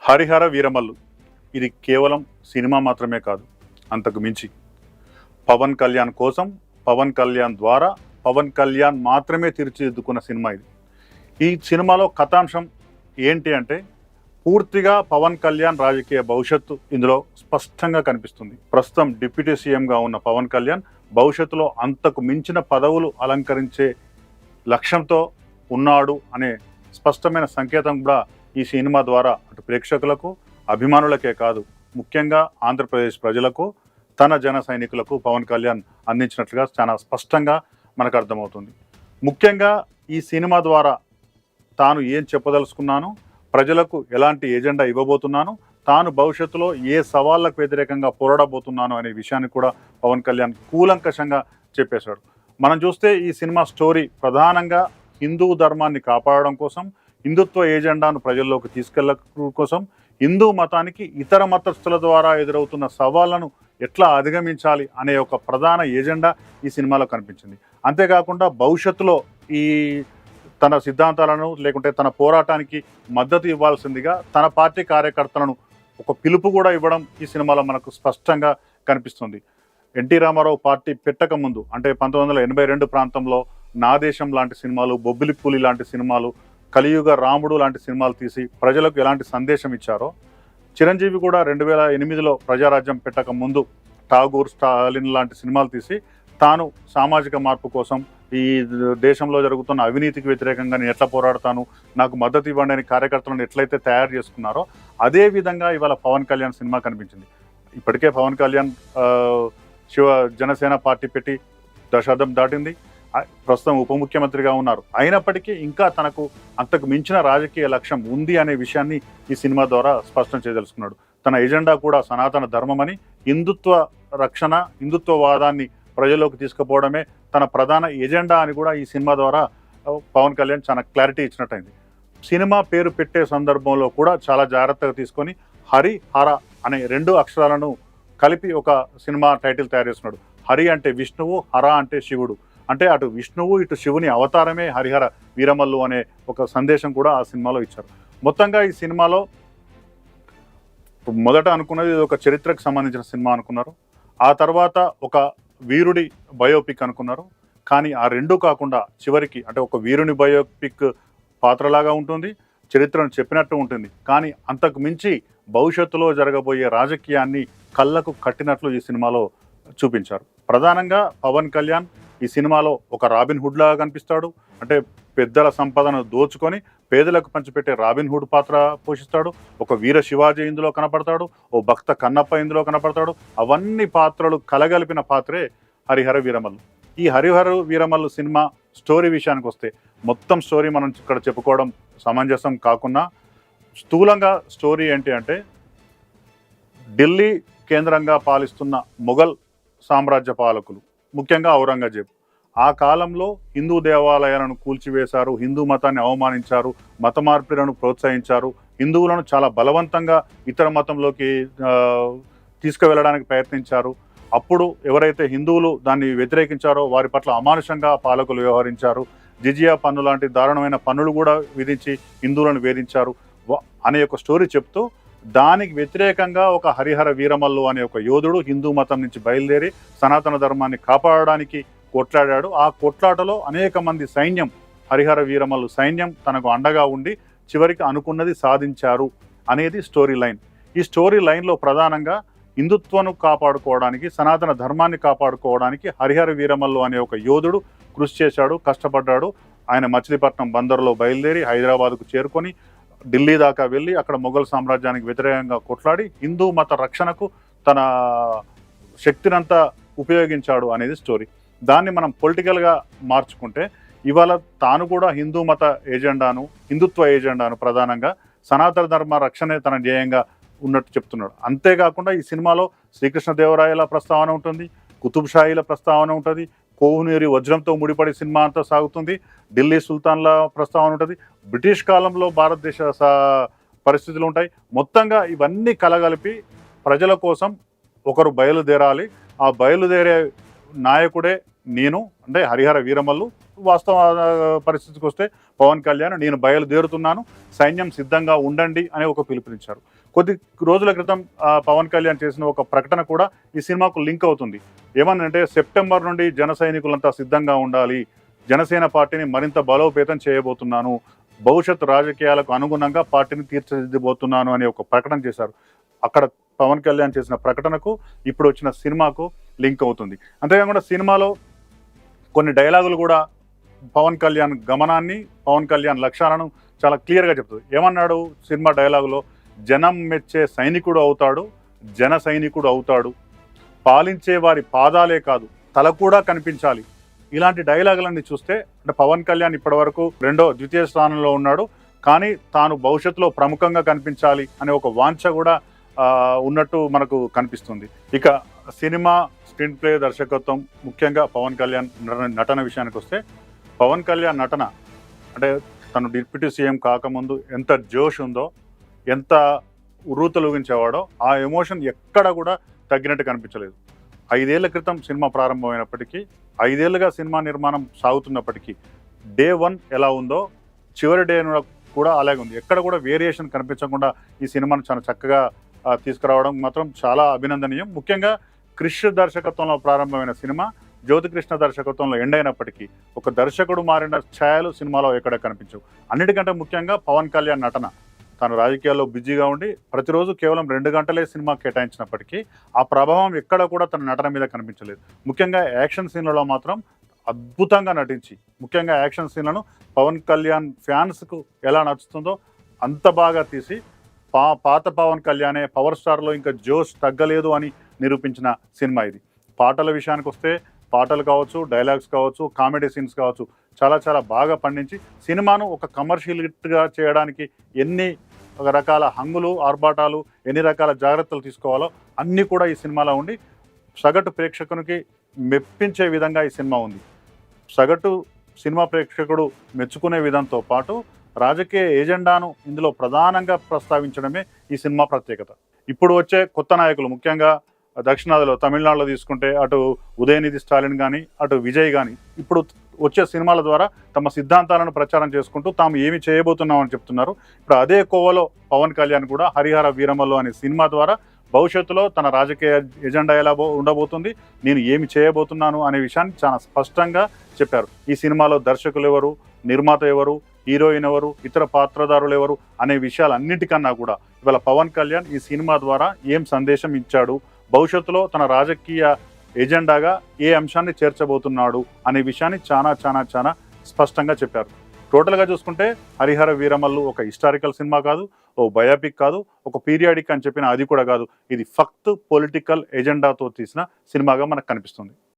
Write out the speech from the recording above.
హరిహర వీరమల్లు ఇది కేవలం సినిమా మాత్రమే కాదు, అంతకు మించి పవన్ కళ్యాణ్ కోసం, పవన్ కళ్యాణ్ ద్వారా, పవన్ కళ్యాణ్ మాత్రమే తీర్చిదిద్దుకున్న సినిమా ఇది. ఈ సినిమాలో కథాంశం ఏంటి అంటే పూర్తిగా పవన్ కళ్యాణ్ రాజకీయ భవిష్యత్తు ఇందులో స్పష్టంగా కనిపిస్తుంది. ప్రస్తుతం డిప్యూటీ సీఎంగా ఉన్న పవన్ కళ్యాణ్ భవిష్యత్తులో అంతకు మించిన పదవులు అలంకరించే లక్ష్యంతో ఉన్నాడు అనే స్పష్టమైన సంకేతం కూడా ఈ సినిమా ద్వారా అటు ప్రేక్షకులకు, అభిమానులకే కాదు, ముఖ్యంగా ఆంధ్రప్రదేశ్ ప్రజలకు, తన జన సైనికులకు పవన్ కళ్యాణ్ అందించినట్లుగా చాలా స్పష్టంగా మనకు అర్థమవుతుంది. ముఖ్యంగా ఈ సినిమా ద్వారా తాను ఏం చెప్పదలుచుకున్నాను, ప్రజలకు ఎలాంటి ఎజెండా ఇవ్వబోతున్నాను, తాను భవిష్యత్తులో ఏ సవాళ్లకు వ్యతిరేకంగా పోరాడబోతున్నాను అనే విషయాన్ని కూడా పవన్ కళ్యాణ్ కూలంకషంగా చెప్పేశాడు. మనం చూస్తే ఈ సినిమా స్టోరీ ప్రధానంగా హిందూ ధర్మాన్ని కాపాడడం కోసం, హిందుత్వ ఏజెండాను ప్రజల్లోకి తీసుకెళ్లడం కోసం, హిందూ మతానికి ఇతర మతస్థుల ద్వారా ఎదురవుతున్న సవాళ్లను ఎట్లా అధిగమించాలి అనే ఒక ప్రధాన ఎజెండా ఈ సినిమాలో కనిపించింది. అంతేకాకుండా భవిష్యత్తులో ఈ తన సిద్ధాంతాలను లేకుంటే తన పోరాటానికి మద్దతు ఇవ్వాల్సిందిగా తన పార్టీ కార్యకర్తలను ఒక పిలుపు కూడా ఇవ్వడం ఈ సినిమాలో మనకు స్పష్టంగా కనిపిస్తుంది. ఎన్టీ రామారావు పార్టీ పెట్టక ముందు అంటే 1982 ప్రాంతంలో నా దేశం లాంటి సినిమాలు, బొబ్బిలి పులి లాంటి సినిమాలు, కలియుగ రాముడు లాంటి సినిమాలు తీసి ప్రజలకు ఎలాంటి సందేశం ఇచ్చారో, చిరంజీవి కూడా 2008లో ప్రజారాజ్యం పెట్టక ముందు ఠాగూర్, స్టాలిన్ లాంటి సినిమాలు తీసి తాను సామాజిక మార్పు కోసం, ఈ దేశంలో జరుగుతున్న అవినీతికి వ్యతిరేకంగా నేను ఎట్లా పోరాడతాను, నాకు మద్దతు ఇవ్వండి అని కార్యకర్తలను ఎట్లయితే తయారు చేసుకున్నారో అదే విధంగా ఇవాళ పవన్ కళ్యాణ్ సినిమా కనిపించింది. ఇప్పటికే పవన్ కళ్యాణ్ జనసేన పార్టీ పెట్టి దశాబ్దం దాటింది, ప్రస్తుతం ఉప ముఖ్యమంత్రిగా ఉన్నారు. అయినప్పటికీ ఇంకా తనకు అంతకు మించిన రాజకీయ లక్ష్యం ఉంది అనే విషయాన్ని ఈ సినిమా ద్వారా స్పష్టం చేయదలుచుకున్నాడు. తన ఎజెండా కూడా సనాతన ధర్మమని, హిందుత్వ రక్షణ, హిందుత్వవాదాన్ని ప్రజల్లోకి తీసుకుపోవడమే తన ప్రధాన ఎజెండా అని కూడా ఈ సినిమా ద్వారా పవన్ కళ్యాణ్ చాలా క్లారిటీ ఇచ్చినట్టయింది. సినిమా పేరు పెట్టే సందర్భంలో కూడా చాలా జాగ్రత్తగా తీసుకొని హరి హర అనే 2 అక్షరాలను కలిపి ఒక సినిమా టైటిల్ తయారు చేస్తున్నాడు. హరి అంటే విష్ణువు, హర అంటే శివుడు. అంటే అటు విష్ణువు ఇటు శివుని అవతారమే హరిహర వీరమల్లు అనే ఒక సందేశం కూడా ఆ సినిమాలో ఇచ్చారు. మొత్తంగా ఈ సినిమాలో మొదట అనుకున్నది ఒక చరిత్రకు సంబంధించిన సినిమా అనుకున్నారు, ఆ తర్వాత ఒక వీరుడి బయోపిక్ అనుకున్నారు. కానీ ఆ 2 కాకుండా చివరికి అంటే ఒక వీరుని బయోపిక్ పాత్రలాగా ఉంటుంది, చరిత్రను చెప్పినట్టు ఉంటుంది, కానీ అంతకు మించి భవిష్యత్తులో జరగబోయే రాజకీయాన్ని కళ్ళకు కట్టినట్లు ఈ సినిమాలో చూపించారు. ప్రధానంగా పవన్ కళ్యాణ్ ఈ సినిమాలో ఒక రాబిన్ హుడ్ లాగా కనిపిస్తాడు. అంటే పెద్దల సంపదను దోచుకొని పేదలకు పంచిపెట్టే రాబిన్ హుడ్ పాత్ర పోషిస్తాడు. ఒక వీర శివాజీ ఇందులో కనపడతాడు, ఓ భక్త కన్నప్ప ఇందులో కనపడతాడు. అవన్నీ పాత్రలు కలగలిపిన పాత్రే హరిహర వీరమల్లు. ఈ హరిహర వీరమల్లు సినిమా స్టోరీ విషయానికి వస్తే మొత్తం స్టోరీ మనం ఇక్కడ చెప్పుకోవడం సమంజసం కాకుండా స్థూలంగా స్టోరీ ఏంటి అంటే ఢిల్లీ కేంద్రంగా పాలిస్తున్న మొఘల్ సామ్రాజ్య పాలకులు, ముఖ్యంగా ఔరంగజేబ్, ఆ కాలంలో హిందూ దేవాలయాలను కూల్చివేశారు, హిందూ మతాన్ని అవమానించారు, మత మార్పిడులను ప్రోత్సహించారు, హిందువులను చాలా బలవంతంగా ఇతర మతంలోకి తీసుకువెళ్ళడానికి ప్రయత్నించారు. అప్పుడు ఎవరైతే హిందువులు దాన్ని వ్యతిరేకించారో వారి పట్ల అమానుషంగా పాలకులు వ్యవహరించారు. జిజియా పన్ను లాంటి దారుణమైన పన్నులు కూడా విధించి హిందువులను వేధించారు అనే ఒక స్టోరీ చెప్తూ దానికి వ్యతిరేకంగా ఒక హరిహర వీరమల్లు అనే ఒక యోధుడు హిందూ మతం నుంచి బయలుదేరి సనాతన ధర్మాన్ని కాపాడడానికి కొట్లాడాడు. ఆ కొట్లాటలో అనేక మంది సైన్యం, హరిహర వీరమల్లు సైన్యం తనకు అండగా ఉండి చివరికి అనుకున్నది సాధించారు అనేది స్టోరీ లైన్. ఈ స్టోరీ లైన్లో ప్రధానంగా హిందుత్వను కాపాడుకోవడానికి, సనాతన ధర్మాన్ని కాపాడుకోవడానికి హరిహర వీరమల్లు అనే ఒక యోధుడు కృషి చేశాడు, కష్టపడ్డాడు. ఆయన మచిలీపట్నం బందరులో బయలుదేరి హైదరాబాద్కు చేరుకొని ఢిల్లీ దాకా వెళ్ళి అక్కడ మొఘల్ సామ్రాజ్యానికి వ్యతిరేకంగా కొట్లాడి హిందూ మత రక్షణకు తన శక్తినంతా ఉపయోగించాడు అనేది స్టోరీ. దాన్ని మనం పొలిటికల్గా మార్చుకుంటే ఇవాళ తాను కూడా హిందూ మత ఏజెండాను, హిందుత్వ ఏజెండాను ప్రధానంగా సనాతన ధర్మ రక్షణే తన ధ్యేయంగా ఉన్నట్టు చెప్తున్నాడు. అంతేకాకుండా ఈ సినిమాలో శ్రీకృష్ణదేవరాయల ప్రస్తావన ఉంటుంది, కుతుబ్ షాహీల ప్రస్తావన ఉంటుంది, కోహినూరి వజ్రంతో ముడిపడి సినిమా అంతా సాగుతుంది, ఢిల్లీ సుల్తాన్ల ప్రస్తావన ఉంటుంది, బ్రిటిష్ కాలంలో భారతదేశ పరిస్థితులు ఉంటాయి. మొత్తంగా ఇవన్నీ కలగలిపి ప్రజల కోసం ఒకరు బయలుదేరాలి, ఆ బయలుదేరే నాయకుడే నేను అంటే హరిహర వీరమల్లు, వాస్తవ పరిస్థితికి వస్తే పవన్ కళ్యాణ్ నేను బయలుదేరుతున్నాను, సైన్యం సిద్ధంగా ఉండండి అని ఒక పిలుపునిచ్చారు. కొద్ది రోజుల క్రితం పవన్ కళ్యాణ్ చేసిన ఒక ప్రకటన కూడా ఈ సినిమాకు లింక్ అవుతుంది. ఏమనంటే సెప్టెంబర్ నుండి జన సైనికులంతా సిద్ధంగా ఉండాలి, జనసేన పార్టీని మరింత బలోపేతం చేయబోతున్నాను, భవిష్యత్ రాజకీయాలకు అనుగుణంగా పార్టీని తీర్చిదిద్దబోతున్నాను అని ఒక ప్రకటన చేశారు. అక్కడ పవన్ కళ్యాణ్ చేసిన ప్రకటనకు ఇప్పుడు వచ్చిన సినిమాకు లింక్ అవుతుంది. అంతేకాకుండా సినిమాలో కొన్ని డైలాగులు కూడా పవన్ కళ్యాణ్ గమనాన్ని, పవన్ కళ్యాణ్ లక్ష్యాలను చాలా క్లియర్గా చెప్తుంది. ఏమన్నాడు సినిమా డైలాగులో? జనం మెచ్చే సైనికుడు అవుతాడు, జన సైనికుడు అవుతాడు, పాలించే వారి పాదాలే కాదు తల కూడా కనిపించాలి. ఇలాంటి డైలాగులన్నీ చూస్తే అంటే పవన్ కళ్యాణ్ ఇప్పటివరకు ద్వితీయ స్థానంలో ఉన్నాడు, కానీ తాను భవిష్యత్తులో ప్రముఖంగా కనిపించాలి అనే ఒక వాంఛ కూడా ఉన్నట్టు మనకు కనిపిస్తుంది. ఇక సినిమా స్క్రీన్ ప్లే, దర్శకత్వం, ముఖ్యంగా పవన్ కళ్యాణ్ నటన విషయానికి వస్తే, పవన్ కళ్యాణ్ నటన అంటే తను డిప్యూటీ సీఎం కాకముందు ఎంత జోష్ ఉందో, ఎంత ఉర్రూతలూగించేవాడో ఆ ఎమోషన్ ఎక్కడ కూడా తగ్గినట్టు కనిపించలేదు. 5 ఏళ్ల క్రితం సినిమా ప్రారంభమైనప్పటికీ, 5 ఏళ్లుగా సినిమా నిర్మాణం సాగుతున్నప్పటికీ డే 1 ఎలా ఉందో చివరి డే కూడా అలాగే ఉంది. ఎక్కడ కూడా వేరియేషన్ కనిపించకుండా ఈ సినిమాను చాలా చక్కగా తీసుకురావడం మాత్రం చాలా అభినందనీయం. ముఖ్యంగా క్రిష్ దర్శకత్వంలో ప్రారంభమైన సినిమా జ్యోతికృష్ణ దర్శకత్వంలో ఎండ్ అయినప్పటికీ ఒక దర్శకుడు మారిన ఛాయలు సినిమాలో ఎక్కడ కనిపించవు. అన్నిటికంటే ముఖ్యంగా పవన్ కళ్యాణ్ నటన, తను రాజకీయాల్లో బిజీగా ఉండి ప్రతిరోజు కేవలం 2 గంటలే సినిమా కేటాయించినప్పటికీ ఆ ప్రభావం ఎక్కడ కూడా తన నటన మీద కనిపించలేదు. ముఖ్యంగా యాక్షన్ సీన్లలో మాత్రం అద్భుతంగా నటించి, ముఖ్యంగా యాక్షన్ సీన్లను పవన్ కళ్యాణ్ ఫ్యాన్స్కు ఎలా నచ్చుతుందో అంత బాగా తీసి పాత పవన్ కళ్యాణే పవర్ స్టార్లో ఇంకా జోష్ తగ్గలేదు అని నిరూపించిన సినిమా ఇది. పాటల విషయానికి వస్తే పాటలు కావచ్చు, డైలాగ్స్ కావచ్చు, కామెడీ సీన్స్ కావచ్చు, చాలా చాలా బాగా పండించి సినిమాను ఒక కమర్షియల్ హిట్గా చేయడానికి ఎన్ని రకాల హంగులు, ఆర్భాటాలు, ఎన్ని రకాల జాగ్రత్తలు తీసుకోవాలో అన్నీ కూడా ఈ సినిమాలో ఉండి సగటు ప్రేక్షకునికి మెప్పించే విధంగా ఈ సినిమా ఉంది. సగటు సినిమా ప్రేక్షకుడు మెచ్చుకునే విధంతో పాటు రాజకీయ ఎజెండాను ఇందులో ప్రధానంగా ప్రస్తావించడమే ఈ సినిమా ప్రత్యేకత. ఇప్పుడు వచ్చే కొత్త నాయకులు, ముఖ్యంగా దక్షిణాదిలో తమిళనాడులో తీసుకుంటే అటు ఉదయనిధి స్టాలిన్ కానీ, అటు విజయ్ కానీ ఇప్పుడు వచ్చే సినిమాల ద్వారా తమ సిద్ధాంతాలను ప్రచారం చేసుకుంటూ తాము ఏమి చేయబోతున్నామని చెప్తున్నారు. ఇప్పుడు అదే కోవలో పవన్ కళ్యాణ్ కూడా హరిహర వీరమల్లు అనే సినిమా ద్వారా భవిష్యత్తులో తన రాజకీయ ఎజెండా ఎలా ఉండబోతుంది, నేను ఏమి చేయబోతున్నాను అనే విషయాన్ని చాలా స్పష్టంగా చెప్పారు. ఈ సినిమాలో దర్శకులు ఎవరు, నిర్మాత ఎవరు, హీరోయిన్ ఎవరు, ఇతర పాత్రధారులు ఎవరు అనే విషయాలన్నిటికన్నా కూడా ఇవాళ పవన్ కళ్యాణ్ ఈ సినిమా ద్వారా ఏం సందేశం ఇచ్చాడు, భవిష్యత్తులో తన రాజకీయ ఎజెండాగా ఏ అంశాన్ని చేర్చబోతున్నాడు అనే విషయాన్ని చాలా చాలా చాలా స్పష్టంగా చెప్పారు. టోటల్గా చూసుకుంటే హరిహర వీరమల్లు ఒక హిస్టారికల్ సినిమా కాదు, ఓ బయోపిక్ కాదు, ఒక పీరియాడిక్ అని చెప్పిన అది కూడా కాదు. ఇది ఫక్త్ పొలిటికల్ ఎజెండాతో తీసిన సినిమాగా మనకు కనిపిస్తుంది.